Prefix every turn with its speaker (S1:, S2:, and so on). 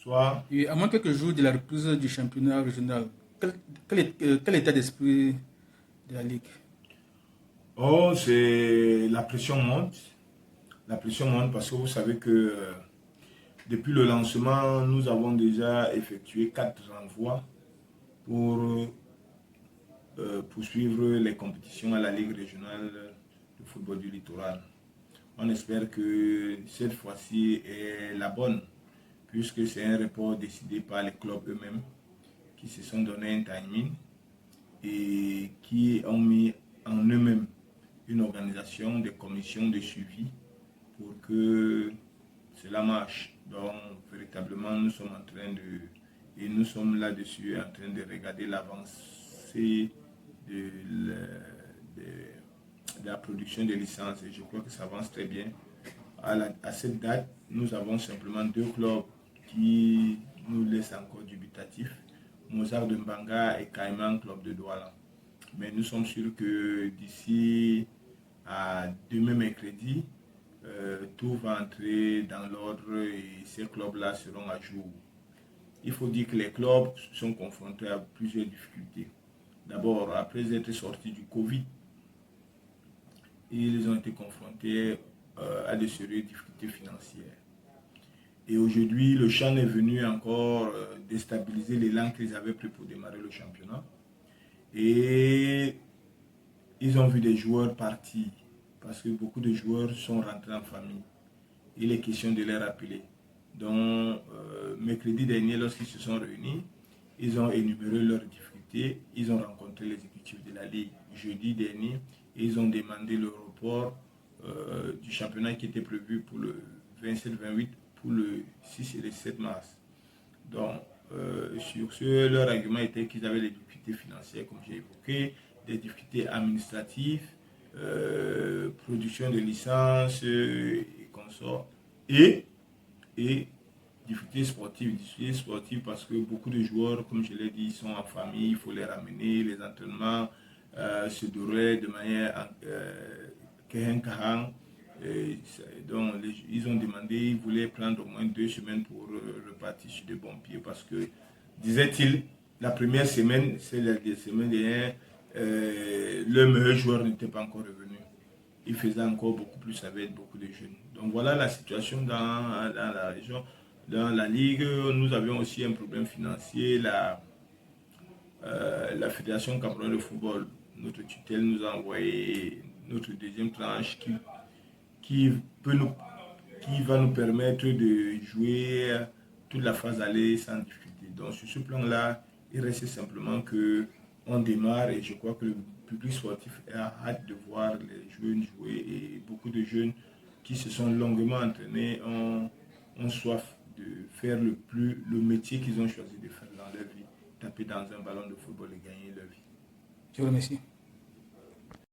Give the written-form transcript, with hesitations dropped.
S1: soit...
S2: Et à moins quelques jours de la reprise du championnat régional, quel état d'esprit de la Ligue?
S1: Oh, c'est la pression monte. La pression monte parce que vous savez que depuis le lancement, nous avons déjà effectué 4 renvois pour poursuivre les compétitions à la Ligue régionale de football du littoral. On espère que cette fois-ci est la bonne, puisque c'est un report décidé par les clubs eux-mêmes qui se sont donné un timing et qui ont mis en eux-mêmes une organisation de commissions de suivi pour que cela marche. Donc, véritablement, nous sommes en train de... Et nous sommes là-dessus en train de regarder l'avancée de la production de licences. Et je crois que ça avance très bien. À cette date, nous avons simplement 2 clubs qui nous laissent encore dubitatifs. Mozart de Mbanga et Caïman Club de Douala. Mais nous sommes sûrs que d'ici à demain mercredi, tout va entrer dans l'ordre et ces clubs-là seront à jour. Il faut dire que les clubs sont confrontés à plusieurs difficultés. D'abord, après être sortis du Covid, ils ont été confrontés à de sérieuses difficultés financières. Et aujourd'hui, le Chan est venu encore déstabiliser l'élan qu'ils avaient pris pour démarrer le championnat. Et ils ont vu des joueurs partir parce que beaucoup de joueurs sont rentrés en famille. Il est question de les rappeler. Donc, mercredi dernier, lorsqu'ils se sont réunis, ils ont énuméré leurs difficultés. Ils ont rencontré les exécutifs de la Ligue jeudi dernier et ils ont demandé le report du championnat qui était prévu pour le 27-28 pour le 6 et le 7 mars. Donc, sur ce, leur argument était qu'ils avaient des difficultés financières, comme j'ai évoqué, des difficultés administratives, production de licences et consorts, et difficultés sportives parce que beaucoup de joueurs, comme je l'ai dit, sont en famille, il faut les ramener, les entraînements se déroulent de manière donc ils ont demandé, ils voulaient prendre au moins 2 semaines pour repartir sur de bons pieds parce que, disait-il, la première semaine, c'est la semaine dernière, le meilleur joueur n'était pas encore revenu. Il faisait encore beaucoup plus avec beaucoup de jeunes. Donc voilà la situation dans la région. Dans la Ligue, nous avions aussi un problème financier. La Fédération camerounaise de football, notre tutelle, nous a envoyé notre deuxième tranche qui va nous permettre de jouer toute la phase aller sans difficulté. Donc sur ce plan-là, il reste simplement que on démarre et je crois que le public sportif a hâte de voir les jeunes jouer et beaucoup de jeunes qui se sont longuement entraînés ont soif de faire le métier qu'ils ont choisi de faire dans leur vie, taper dans un ballon de football et gagner leur vie.
S2: Je vous remercie.